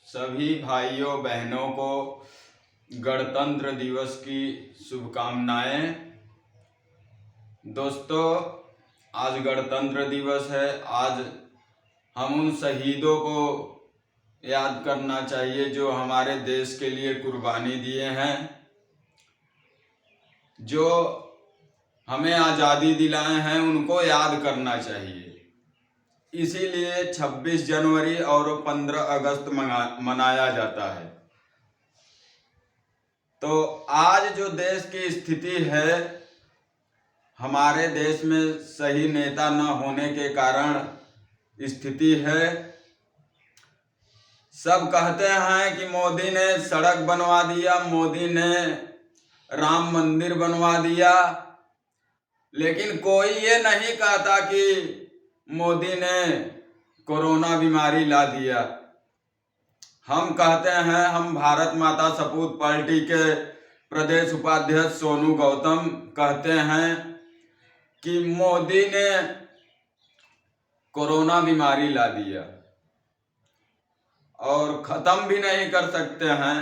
सभी भाइयों बहनों को गणतंत्र दिवस की शुभकामनाएं। दोस्तों, आज गणतंत्र दिवस है। आज हम उन शहीदों को याद करना चाहिए जो हमारे देश के लिए कुर्बानी दिए हैं, जो हमें आज़ादी दिलाए हैं, उनको याद करना चाहिए। इसीलिए 26 जनवरी और 15 अगस्त मनाया जाता है। तो आज जो देश की स्थिति है, हमारे देश में सही नेता न होने के कारण स्थिति है। सब कहते हैं कि मोदी ने सड़क बनवा दिया, मोदी ने राम मंदिर बनवा दिया, लेकिन कोई ये नहीं कहता कि मोदी ने कोरोना बीमारी ला दिया। हम कहते हैं, हम भारत माता सपूत पार्टी के प्रदेश उपाध्यक्ष सोनू गौतम कहते हैं कि मोदी ने कोरोना बीमारी ला दिया और ख़त्म भी नहीं कर सकते हैं।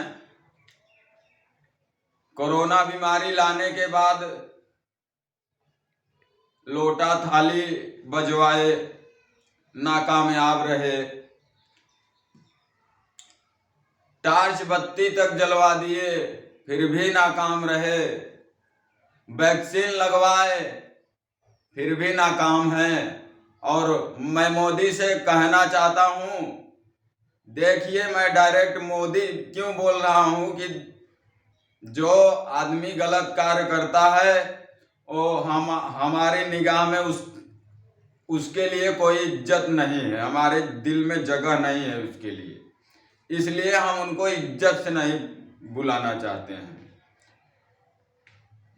कोरोना बीमारी लाने के बाद लोटा थाली बजवाए, नाकामयाब रहे। टार्च बत्ती तक जलवा दिए, फिर भी नाकाम रहे। वैक्सीन लगवाए, फिर भी नाकाम है। और मैं मोदी से कहना चाहता हूँ, देखिए, मैं डायरेक्ट मोदी क्यों बोल रहा हूँ कि जो आदमी गलत कार्य करता है वो हमारी निगाह में उसके लिए कोई इज्जत नहीं है, हमारे दिल में जगह नहीं है उसके लिए। इसलिए हम उनको इज्जत से नहीं बुलाना चाहते हैं।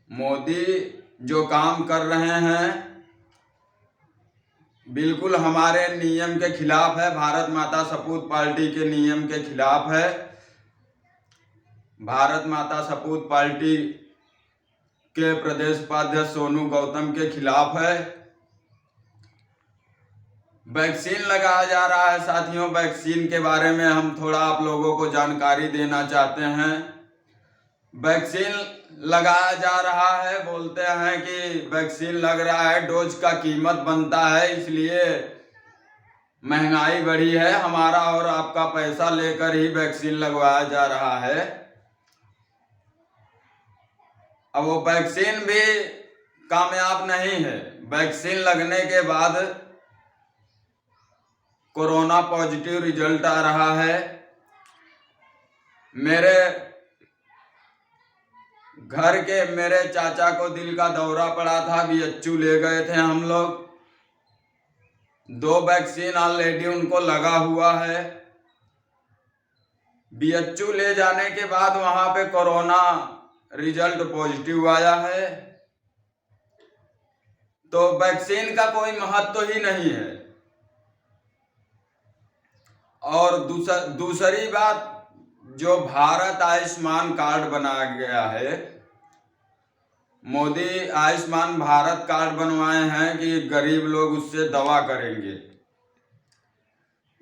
मोदी जो काम कर रहे हैं बिल्कुल हमारे नियम के खिलाफ है, भारत माता सपूत पार्टी के नियम के खिलाफ है। भारत माता सपूत पार्टी के प्रदेश उपाध्यक्ष सोनू गौतम के खिलाफ है। वैक्सीन लगाया जा रहा है। साथियों, वैक्सीन के बारे में हम थोड़ा आप लोगों को जानकारी देना चाहते हैं। वैक्सीन लगाया जा रहा है, बोलते हैं कि वैक्सीन लग रहा है, डोज का कीमत बनता है, इसलिए महंगाई बढ़ी है। हमारा और आपका पैसा लेकर ही वैक्सीन लगवाया जा रहा है। अब वो वैक्सीन भी कामयाब नहीं है। वैक्सीन लगने के बाद कोरोना पॉजिटिव रिजल्ट आ रहा है। मेरे घर के मेरे चाचा को दिल का दौरा पड़ा था, बीएचयू ले गए थे हम लोग। 2 वैक्सीन ऑलरेडी उनको लगा हुआ है। बीएचयू ले जाने के बाद वहां पे कोरोना रिजल्ट पॉजिटिव आया है। तो वैक्सीन का कोई महत्व ही नहीं है। और दूसरी बात, जो भारत आयुष्मान कार्ड बनाया गया है, मोदी आयुष्मान भारत कार्ड बनवाए हैं कि गरीब लोग उससे दवा करेंगे,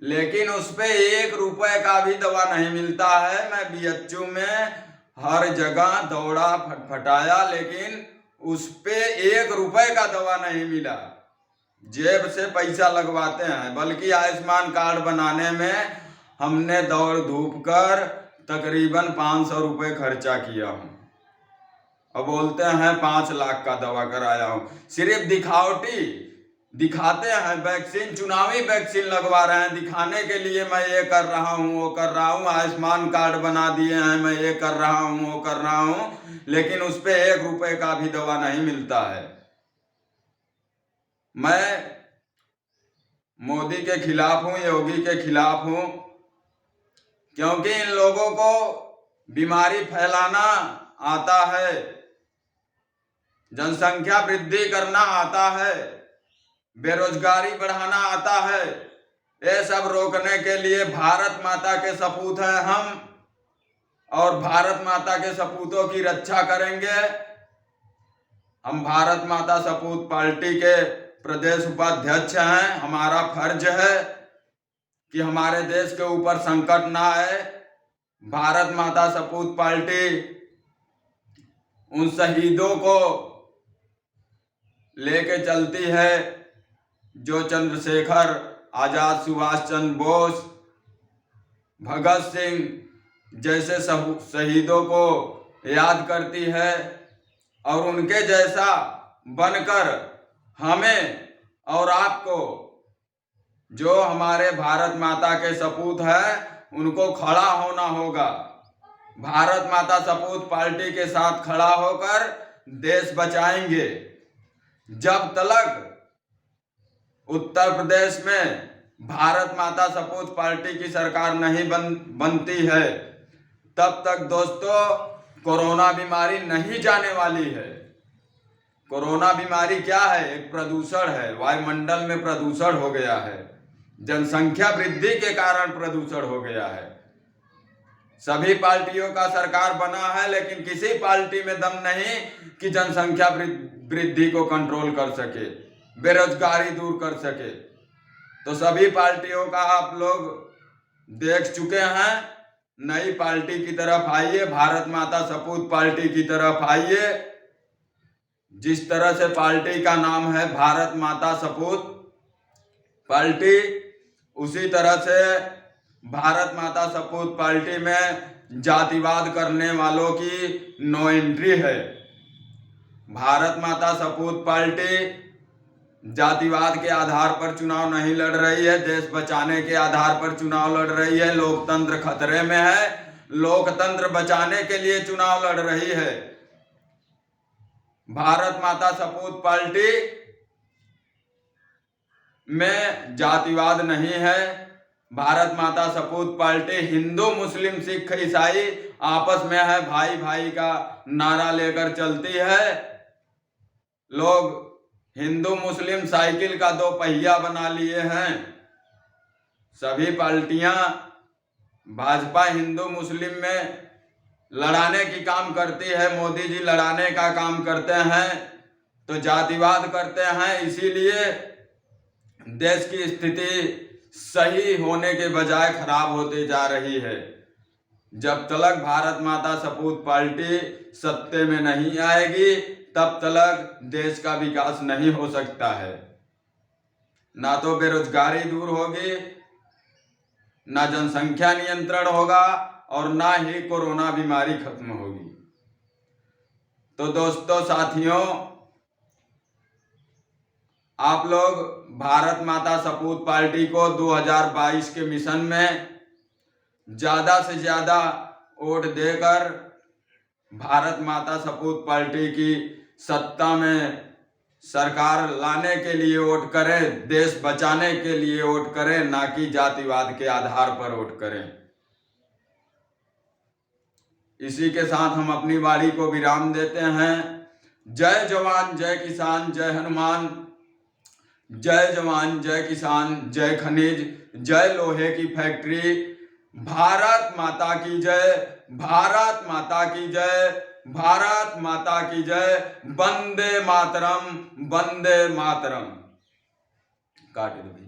लेकिन उस पे 1 रुपए का भी दवा नहीं मिलता है। मैं बीएचयू में हर जगह दौड़ा, फटफटाया, लेकिन उस पे 1 रुपए का दवा नहीं मिला। जेब से पैसा लगवाते हैं। बल्कि आयुष्मान कार्ड बनाने में हमने दौड़ धूप कर तकरीबन 500 रुपये खर्चा किया हूँ। अब बोलते हैं 5 लाख का दवा कराया हूँ। सिर्फ दिखावटी दिखाते हैं। वैक्सीन, चुनावी वैक्सीन लगवा रहे हैं, दिखाने के लिए मैं ये कर रहा हूँ, वो कर रहा हूँ, आयुष्मान कार्ड बना दिए हैं, मैं ये कर रहा हूँ, वो कर रहा हूँ, लेकिन उस पे 1 रुपए का भी दवा नहीं मिलता है। मैं मोदी के खिलाफ हूँ, योगी के खिलाफ हूँ, क्योंकि इन लोगों को बीमारी फैलाना आता है, जनसंख्या वृद्धि करना आता है, बेरोजगारी बढ़ाना आता है। ये सब रोकने के लिए भारत माता के सपूत हैं हम, और भारत माता के सपूतों की रक्षा करेंगे। हम भारत माता सपूत पार्टी के प्रदेश उपाध्यक्ष हैं। हमारा फर्ज है कि हमारे देश के ऊपर संकट ना आए, भारत माता सपूत पार्टी उन शहीदों को लेके चलती है जो चंद्रशेखर आजाद, सुभाष चंद्र बोस, भगत सिंह जैसे शहीदों को याद करती है, और उनके जैसा बनकर हमें और आपको, जो हमारे भारत माता के सपूत है, उनको खड़ा होना होगा। भारत माता सपूत पार्टी के साथ खड़ा होकर देश बचाएंगे। जब तक उत्तर प्रदेश में भारत माता सपूत पार्टी की सरकार नहीं बनती है, तब तक दोस्तों कोरोना बीमारी नहीं जाने वाली है। कोरोना बीमारी क्या है? एक प्रदूषण है। वायुमंडल में प्रदूषण हो गया है, जनसंख्या वृद्धि के कारण प्रदूषण हो गया है। सभी पार्टियों का सरकार बना है, लेकिन किसी पार्टी में दम नहीं कि जनसंख्या वृद्धि को कंट्रोल कर सके, बेरोजगारी दूर कर सके। तो सभी पार्टियों का आप लोग देख चुके हैं। नई पार्टी की तरफ आइए, भारत माता सपूत पार्टी की तरफ आइए। जिस तरह से पार्टी का नाम है भारत माता सपूत पार्टी, उसी तरह से भारत माता सपूत पार्टी में जातिवाद करने वालों की नो एंट्री है। भारत माता सपूत पार्टी जातिवाद के आधार पर चुनाव नहीं लड़ रही है, देश बचाने के आधार पर चुनाव लड़ रही है। लोकतंत्र खतरे में है, लोकतंत्र बचाने के लिए चुनाव लड़ रही है। भारत माता सपूत पार्टी में जातिवाद नहीं है। भारत माता सपूत पार्टी हिंदू, मुस्लिम, सिख, ईसाई आपस में है, भाई भाई का नारा लेकर चलती है। लोग हिंदू मुस्लिम साइकिल का दो पहिया बना लिए हैं। सभी पार्टियां भाजपा हिंदू मुस्लिम में लड़ाने की काम करती है, मोदी जी लड़ाने का काम करते हैं, तो जातिवाद करते हैं। इसीलिए देश की स्थिति सही होने के बजाय खराब होते जा रही है। जब तक भारत माता सपूत पार्टी सत्ते में नहीं आएगी, तब तक देश का विकास नहीं हो सकता है। ना तो बेरोजगारी दूर होगी, ना जनसंख्या नियंत्रण होगा, और ना ही कोरोना बीमारी खत्म होगी। तो दोस्तों, साथियों, आप लोग भारत माता सपूत पार्टी को 2022 के मिशन में ज्यादा से ज्यादा वोट देकर भारत माता सपूत पार्टी की सत्ता में सरकार लाने के लिए वोट करें, देश बचाने के लिए वोट करें, ना कि जातिवाद के आधार पर वोट करें। इसी के साथ हम अपनी वाणी को विराम देते हैं। जय जवान जय किसान जय हनुमान, जय जवान जय किसान जय खनिज, जय लोहे की फैक्ट्री। भारत माता की जय, भारत माता की जय, भारत माता की जय। वंदे मातरम, वंदे मातरम। काट दो।